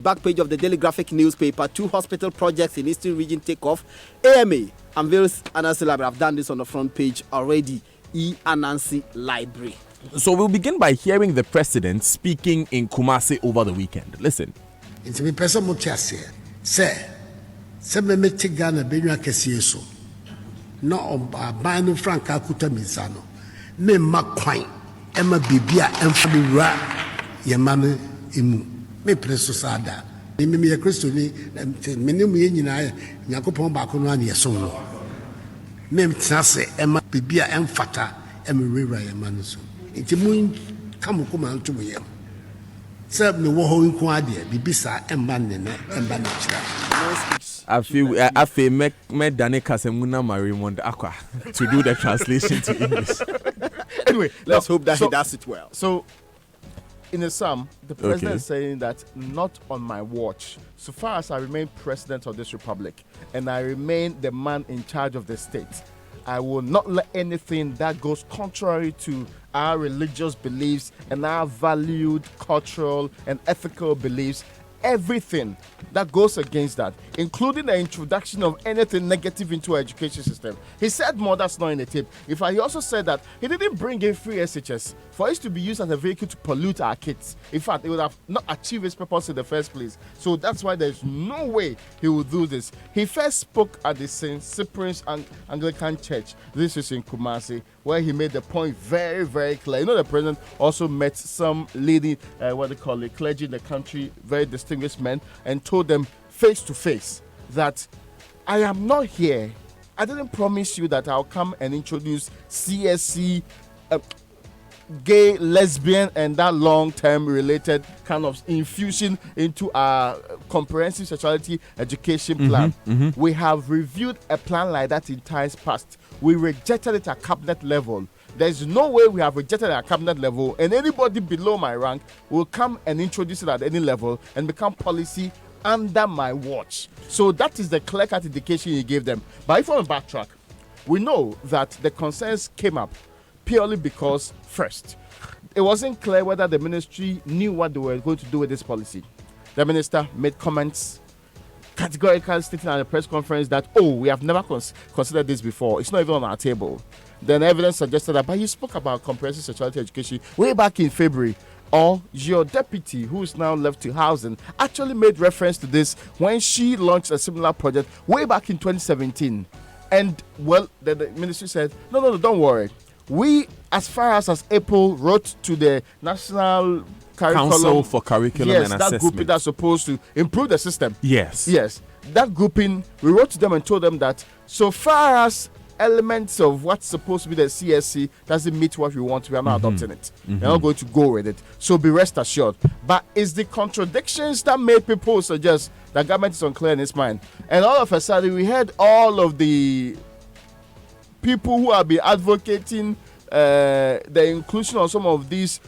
Back page of the Daily Graphic newspaper, 2 hospital projects in Eastern Region take off. AMA unveils Anansi Library. I've done this on the front page already. Anansi Library. So we'll begin by hearing the president speaking in Kumasi over the weekend. Listen. It's a person motiase. Say me Ghana benua kesiye so. No abanu franka kuta misano. Me makwan ema bibia emfa biwura yemame emu. Me preso sada. Me ye Kristo ni me mu ye nyina Yakobon ba ko no an yeso no. Me mtase ema bibia emfata ema rewura yemane so. Nti mu kamukuma ntumu yem. Sir, me wo ho nko ade bibisa emba nene emba na kira. I feel me Dane Kasemuna Marimond Aqua to do the translation to English. Anyway, let's hope that he does it well. So, in the sum, the president is saying that not on my watch. So far as I remain president of this republic and I remain the man in charge of the state, I will not let anything that goes contrary to our religious beliefs and our valued cultural and ethical beliefs, everything that goes against that, including the introduction of anything negative into our education system. He said more, that's not in the tape. In fact, he also said that he didn't bring in free SHS for it to be used as a vehicle to pollute our kids. In fact, it would have not achieved its purpose in the first place. So that's why there's no way he will do this. He first spoke at the St. Cyprian's Anglican Church. This is in Kumasi, where he made the point very, very clear. You know, the president also met some leading, clergy in the country, very distinguished men, and told them face to face that I am not here. I didn't promise you that I'll come and introduce CSC, gay, lesbian, and that long-term related kind of infusion into our comprehensive sexuality education plan. We have reviewed a plan like that in times past. We rejected it at cabinet level. There's no way we have rejected it at cabinet level, and anybody below my rank will come and introduce it at any level and become policy under my watch. So that is the clear-cut indication he gave them. But if we want to backtrack, we know that the concerns came up purely because, first, it wasn't clear whether the ministry knew what they were going to do with this policy. The minister made comments categorically stating at a press conference that, we have never considered this before. It's not even on our table. Then evidence suggested that, but he spoke about comprehensive sexuality education way back in February. Or your deputy, who is now left to housing, actually made reference to this when she launched a similar project way back in 2017. And, the ministry said, no, don't worry. We, as far as April, wrote to the National Council for Curriculum and Assessment. Yes, that grouping that's supposed to improve the system. Yes. That grouping, we wrote to them and told them that so far as elements of what's supposed to be the CSC doesn't meet what we want, we are not adopting it. We're not going to go with it. So be rest assured. But it's the contradictions that made people suggest that government is unclear in its mind. And all of a sudden, we heard all of the people who have been advocating the inclusion of some of these,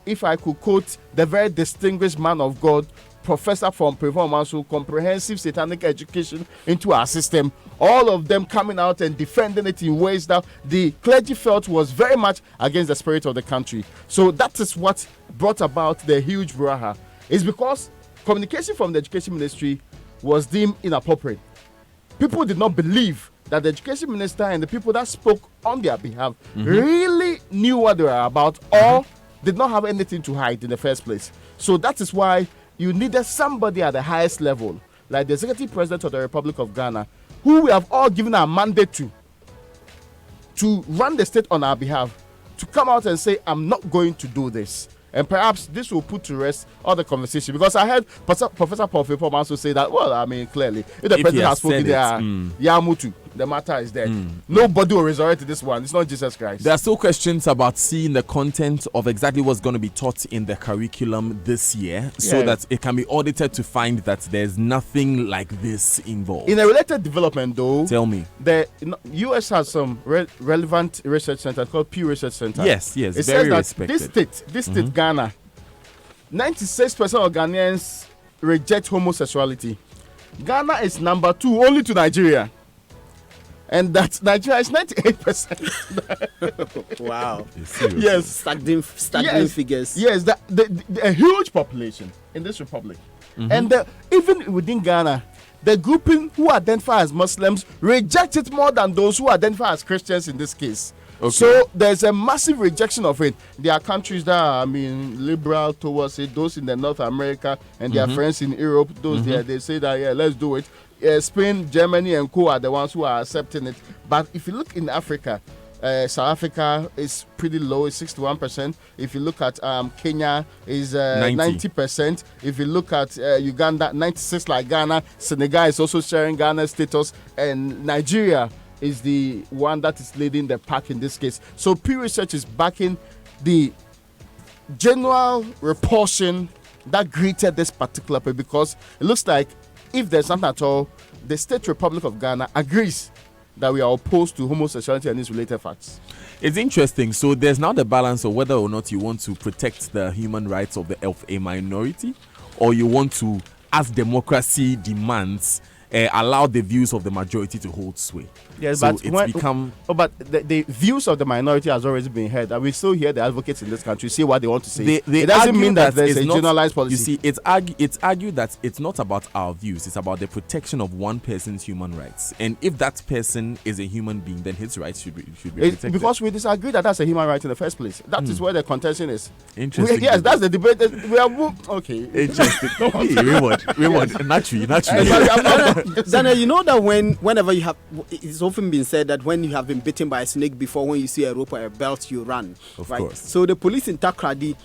if I could quote the very distinguished man of God, professor from Performance, comprehensive satanic education into our system, all of them coming out and defending it in ways that the clergy felt was very much against the spirit of the country. So that is what brought about the huge brouhaha. It's because communication from the education ministry was deemed inappropriate. People did not believe that the education minister and the people that spoke on their behalf really knew what they were about or did not have anything to hide in the first place. So that is why you needed somebody at the highest level, like the Executive President of the Republic of Ghana, who we have all given our mandate to run the state on our behalf, to come out and say, I'm not going to do this. And perhaps this will put to rest all the conversation. Because I heard Professor Paul Fipom also say that, clearly, if the president has spoken there, Yamutu, the matter is dead. Nobody will resurrect to this one. It's not Jesus Christ. There are still questions about seeing the content of exactly what's going to be taught in the curriculum this year, so that it can be audited to find that there's nothing like this involved. In a related development, though, tell me, the US has some relevant research center called Pew Research Center. Yes, it very says that respected. This state, Ghana, 96% of Ghanaians reject homosexuality. Ghana is number 2 only to Nigeria. And that Nigeria is 98%. Wow. Yes. Staggering figures. Yes, a huge population in this republic. And even within Ghana, the grouping who identify as Muslims reject it more than those who identify as Christians in this case. Okay. So there's a massive rejection of it. There are countries that are, liberal towards it. Those in the North America and their friends in Europe, those there, they say that, yeah, let's do it. Spain, Germany, and co are the ones who are accepting it. But if you look in Africa, South Africa is pretty low, it's 61%. If you look at Kenya, is 90%. If you look at Uganda, 96% like Ghana. Senegal is also sharing Ghana's status. And Nigeria is the one that is leading the pack in this case. So Pew Research is backing the general repulsion that greeted this particular paper, because it looks like if there's something at all, the State Republic of Ghana agrees that we are opposed to homosexuality and its related facts. It's interesting. So there's now the balance of whether or not you want to protect the human rights of a minority, or you want to, as democracy demands, allow the views of the majority to hold sway. Yes, so but it's become. But the views of the minority has always been heard, and we still hear the advocates in this country say what they want to say. It doesn't mean that there's a generalized policy. You see, it's argued that it's not about our views; it's about the protection of one person's human rights. And if that person is a human being, then his rights should be protected. Because we disagree that that's a human right in the first place. That is where the contention is. Interesting. Yes, that's the debate. We are okay. Interesting. Reward. Naturally. Daniel, you know that whenever you have, it's often been said that when you have been bitten by a snake before, when you see a rope or a belt, you run. Of right? course. So the police in Takrady,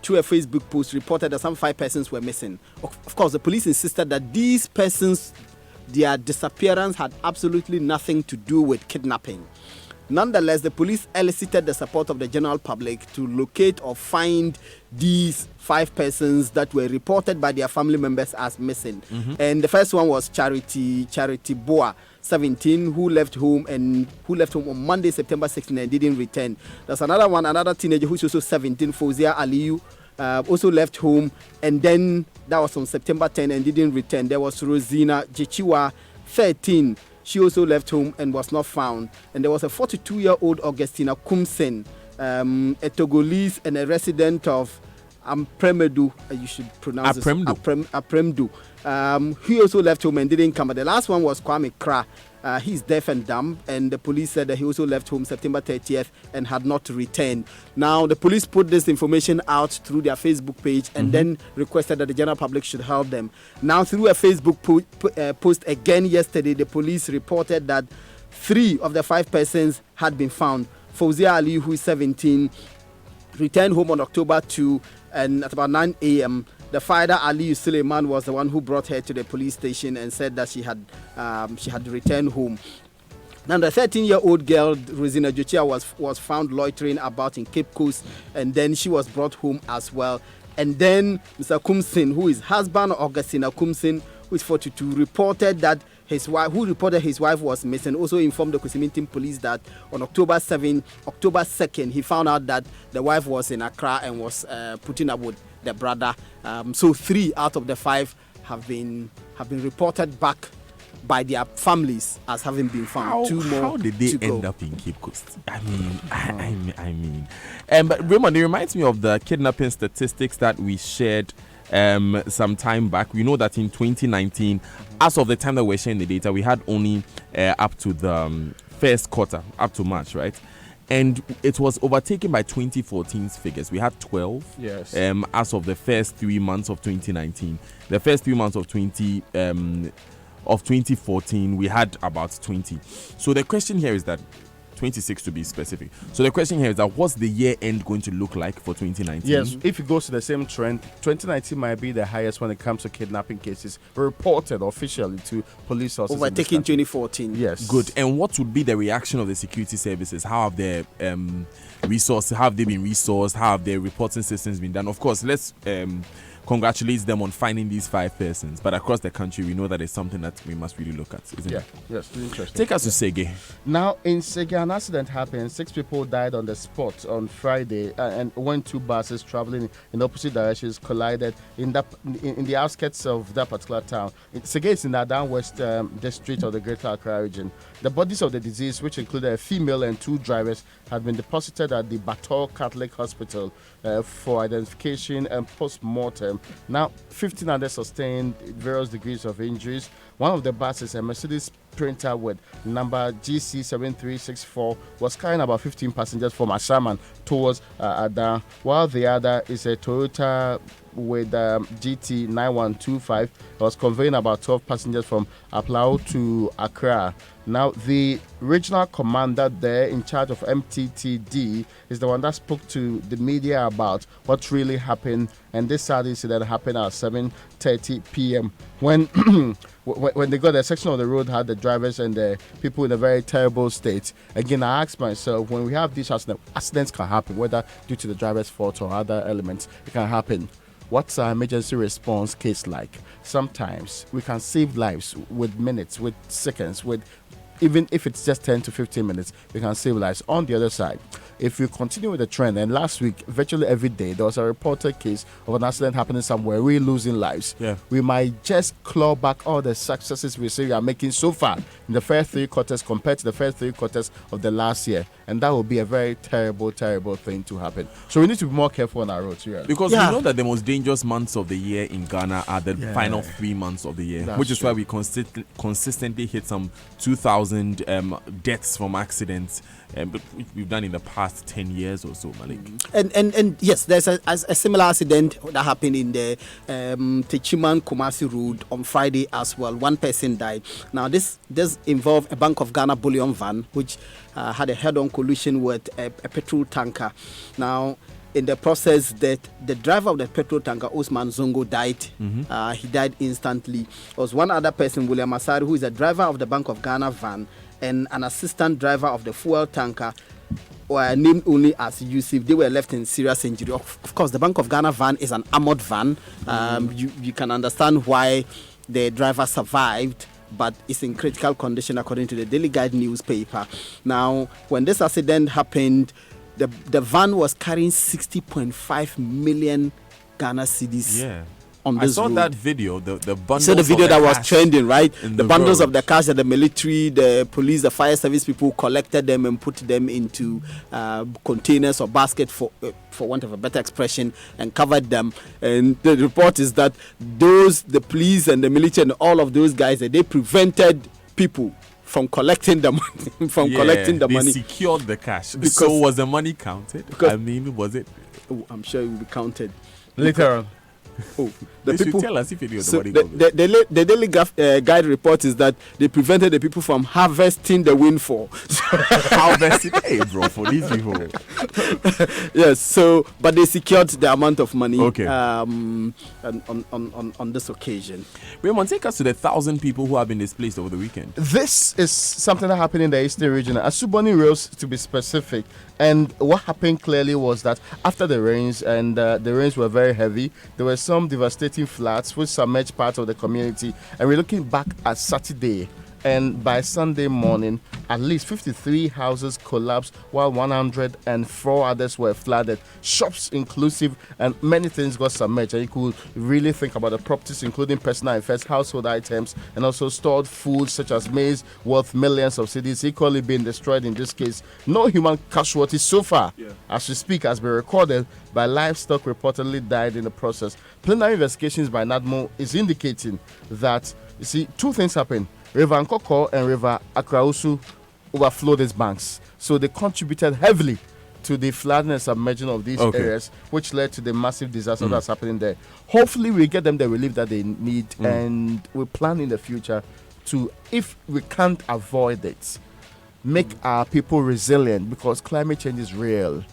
through a Facebook post, reported that some 5 persons were missing. Of course, the police insisted that these persons, their disappearance had absolutely nothing to do with kidnapping. Nonetheless, the police elicited the support of the general public to locate or find these 5 persons that were reported by their family members as missing. And the first one was Charity Boa, 17, who left home on Monday, September 16, and didn't return. There's another teenager who's also 17, Fauzia Aliyu, also left home, and then that was on September 10 and didn't return. There was Rosina Jichiwa, 13. She also left home and was not found. And there was a 42-year-old Augustina Kumsen, a Togolese and a resident of Apremdu. You should pronounce Apremdu. He also left home and didn't come. But the last one was Kwame Kra. He's deaf and dumb, and the police said that he also left home September 30th and had not returned. Now, the police put this information out through their Facebook page and then requested that the general public should help them. Now, through a Facebook post again yesterday, the police reported that 3 of the 5 persons had been found. Fauzia Ali, who is 17, returned home on October 2, and at about 9 a.m., the father, Ali Suleiman, was the one who brought her to the police station and said that she had returned home. Now, the 13-year-old girl, Rosina Jochia, was found loitering about in Cape Coast, and then she was brought home as well. And then Mr. Kumsin, who is husband of Augustina Kumsin, who is 42, reported that his wife was missing, also informed the Kusimintin police that on October 2nd, he found out that the wife was in Accra and was putting up with the brother. So 3 out of the 5 have been reported back by their families as having been found. 2 more. How did they end up in Cape Coast? I mean. But Raymond, it reminds me of the kidnapping statistics that we shared some time back. We know that in 2019, as of the time that we're sharing the data, we had only up to the first quarter, up to March, right? And it was overtaken by 2014's figures. We had 12. Yes. As of the first 3 months of 2019. The first 3 months of 2014, we had about 20. So the question here is that 26 to be specific. So the question here is that what's the year end going to look like for 2019? Yes, if it goes to the same trend, 2019 might be the highest when it comes to kidnapping cases reported officially to police sources. Overtaking 2014. Yes. Good. And what would be the reaction of the security services? How have their resources, how have they been resourced? How have their reporting systems been done? Of course, let's congratulate them on finding these 5 persons. But across the country, we know that it's something that we must really look at, isn't it? Yes, interesting. Take us to Sege. Now, in Sege, an accident happened. 6 people died on the spot on Friday, and when 2 buses traveling in opposite directions collided in the outskirts of that particular town. Sege is in the Adan West district of the Greater Accra region. The bodies of the deceased, which included a female and 2 drivers, had been deposited at the Bator Catholic Hospital for identification and post-mortem. Now, 15 others sustained various degrees of injuries. One of the buses, a Mercedes Sprinter with number GC7364, was carrying about 15 passengers from Ashaman towards Ada, while the other is a Toyota with GT9125. It was conveying about 12 passengers from Aplau to Accra. Now, the regional commander there in charge of MTTD is the one that spoke to the media about what really happened, and this sad incident happened at 7:30 p.m. when when they got a section of the road had the drivers and the people in a very terrible state. Again, I asked myself, when we have these accidents can happen, whether due to the driver's fault or other elements, it can happen. What's our emergency response case like? Sometimes we can save lives with minutes, with seconds, with even if it's just 10 to 15 minutes, we can save lives. On the other side, if you continue with the trend, and last week, virtually every day, there was a reported case of an accident happening somewhere, we're losing lives. Yeah. We might just claw back all the successes we say we are making so far in the first 3 quarters compared to the first 3 quarters of the last year. And that will be a very terrible, terrible thing to happen. So we need to be more careful on our roads. Really. Because we know that the most dangerous months of the year in Ghana are the final 3 months of the year, That's which is true. why we consistently hit some 2,000 deaths from accidents, but we've done in the past 10 years or so, Malik. And yes, there's a similar accident that happened in the Techiman Kumasi Road on Friday as well. One person died. Now this involved a Bank of Ghana bullion van which had a head-on collision with a petrol tanker. Now, in the process, the driver of the petrol tanker, Osman Zongo, died. He died instantly. There was one other person, William Asari, who is a driver of the Bank of Ghana van, and an assistant driver of the fuel tanker, were named only as Yusuf. They were left in serious injury. Of course, the Bank of Ghana van is an armored van. You can understand why the driver survived, but it's in critical condition according to the Daily Guide newspaper. Now, when this accident happened, the van was carrying 60.5 million Ghana cedis. Yeah. On I this saw road. that video, the bundles. So the video of that was cash trending, right? in The bundles road. of the cash that the military, the police, the fire service people collected them and put them into containers or baskets, for want of a better expression, and covered them. And the report is that the police and the military and all of those guys, they prevented people from collecting the money. Collecting the they money. secured the cash. Because- So was the money counted? because- I mean, was it? Oh, I'm sure it will be counted. Later on. Oh, They should tell us if it was the So money. the Daily Guide report is that they prevented the people from harvesting the windfall. Harvested, hey, bro, for these people. Yes, so but they secured the amount of money. Okay. On this occasion. Raymond, take us to the 1,000 people who have been displaced over the weekend. This is something that happened in the Eastern region, Asubani Rails to be specific. And what happened clearly was that after the rains, and the rains were very heavy, there were some devastating floods which submerged parts of the community. And we're looking back at Saturday, and by Sunday morning, at least 53 houses collapsed, while 104 others were flooded, shops inclusive, and many things got submerged. And you could really think about the properties, including personal effects, household items, and also stored foods such as maize, worth millions of cedis, equally being destroyed in this case. No human casualties so far, as we speak, has been recorded, but livestock reportedly died in the process. Preliminary investigations by NADMO is indicating that, you see, two things happened. River Nkoko and River Akrausu overflowed its banks. So they contributed heavily to the flooding and submerging of these areas, which led to the massive disaster that's happening there. Hopefully we get them the relief that they need, and we plan in the future to, if we can't avoid it, make our people resilient, because climate change is real.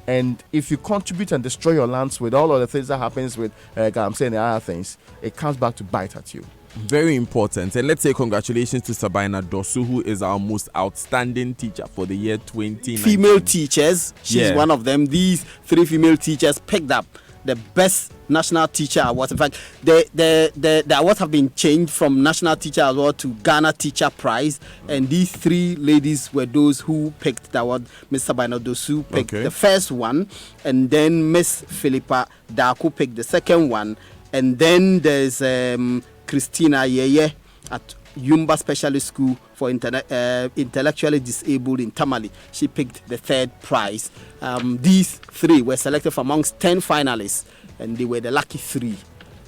And if you contribute and destroy your lands with all of the things that happens with I'm saying the other things, it comes back to bite at you. Very important. And let's say congratulations to Sabina Dosu, who is our most outstanding teacher for the year 2019. Female teachers, she's one of them. These 3 female teachers picked up the best national teacher awards. In fact, the awards have been changed from National Teacher Award to Ghana Teacher Prize, and these 3 ladies were those who picked the award. Miss Sabina Dosu picked the first one, and then Miss Philippa Daku picked the second one, and then there's Christina Yeye Yumba Specialist School for Intellectually Disabled in Tamale. She picked the 3rd prize. These 3 were selected from amongst 10 finalists, and they were the lucky 3.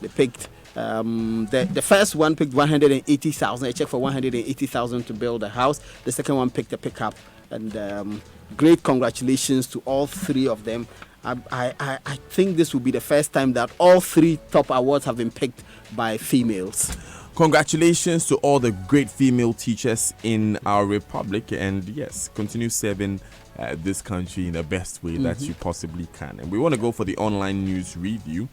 They picked the first one picked 180,000, a check for 180,000 to build a house. The second one picked a pickup, and great congratulations to all 3 of them. I think this will be the first time that all 3 top awards have been picked by females. Congratulations to all the great female teachers in our republic, and yes, continue serving this country in the best way that you possibly can. And we want to go for the online news review.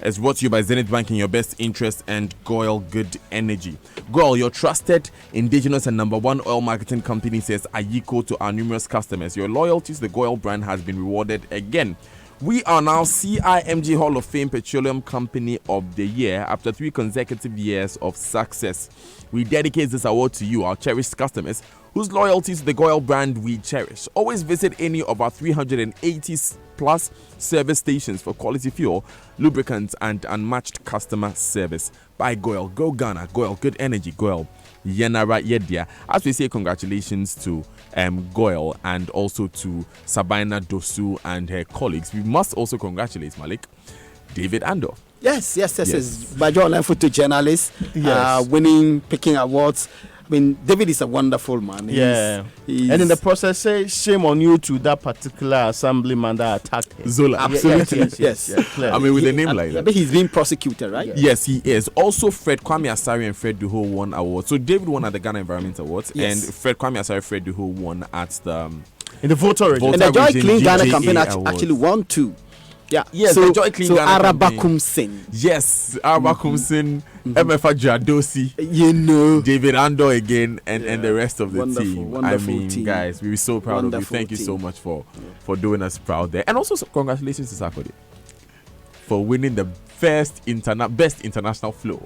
It's brought to you by Zenith Bank in your best interest and Goil Good Energy. Goil, your trusted, indigenous and #1 oil marketing company, says Ayiko to our numerous customers. Your loyalty to the Goil brand has been rewarded again. We are now CIMG Hall of Fame Petroleum Company of the Year after 3 consecutive years of success. We dedicate this award to you, our cherished customers, whose loyalty to the Goil brand we cherish. Always visit any of our 380 plus service stations for quality fuel, lubricants, and unmatched customer service. By Goil, go Ghana, Goil Good Energy, Goil Yenara Yedia. As we say, congratulations to Goil and also to Sabina Dosu and her colleagues. We must also congratulate Malik, David Ando. Yes. Bajo Online photojournalist, winning, picking awards. I mean, David is a wonderful man. And in the process, say shame on you to that particular assemblyman that attacked him. Zola, absolutely. Yes. I mean, with a name like that. But he's being prosecuted, right? Yes, he is. Also, Fred Kwame Asari and Fred Duho won awards. So David won at the Ghana Environment Awards, and Fred Kwame Asari, Fred Duho won at the in the voter region. And the Joy Clean Ghana campaign actually won 2. Yeah. Yes, so, the Joy Clean Ghana Araba campaign. Kumsin. Yes, Araba Kumsin, MFA Jadosi, David Ando again, and the rest of the team. Wonderful team. Guys, we were so proud of you. Thank you so much for doing us proud there. And also, congratulations to Sarkodie for winning the best international flow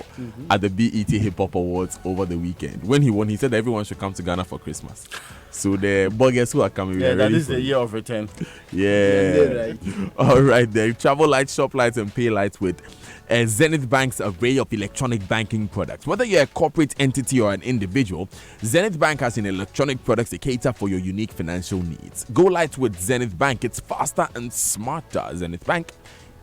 at the BET Hip Hop Awards over the weekend. When he won, he said everyone should come to Ghana for Christmas. So the buggers who are coming, that is the year of return. Yeah. All right, then. Travel lights, shop lights, and pay lights with Zenith Bank's array of electronic banking products. Whether you're a corporate entity or an individual, Zenith Bank has an electronic products that cater for your unique financial needs. Go light with Zenith Bank. It's faster and smarter. Zenith Bank,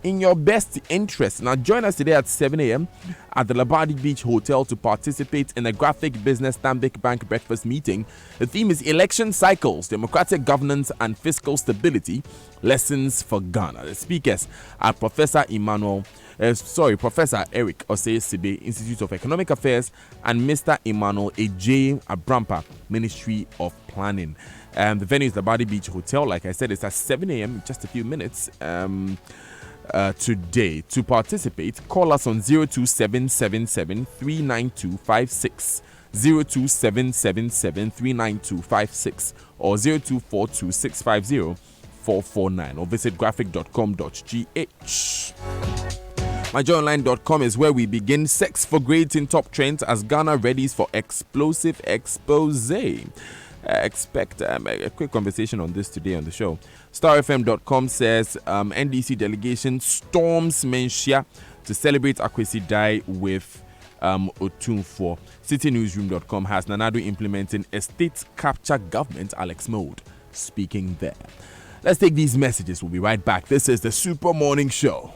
in your best interest. Now join us today at 7 a.m. at the Labadi Beach Hotel to participate in a graphic business Stanbic Bank breakfast meeting. The theme is Election Cycles, Democratic Governance and Fiscal Stability, Lessons for Ghana. The speakers are Professor Eric Osei Sibe, Institute of Economic Affairs, and Mr. Emmanuel Ej Abrampa, Ministry of Planning. The venue is the Labadi Beach Hotel. Like I said, it's at 7 a.m. in just a few minutes. Today. To participate, call us on 02777 39256, 02777 or 0242 650 449, or visit graphic.com.gh. MyJoyOnline.com is where we begin. Sex for grades in top trends as Ghana readies for explosive expose. Expect a quick conversation on this today on the show. StarFM.com says NDC delegation storms Menchia to celebrate Akwesi Dai with Otunfo. CityNewsroom.com has Nanado implementing a state capture government. Alex Mode speaking there. Let's take these messages. We'll be right back. This is the Super Morning Show.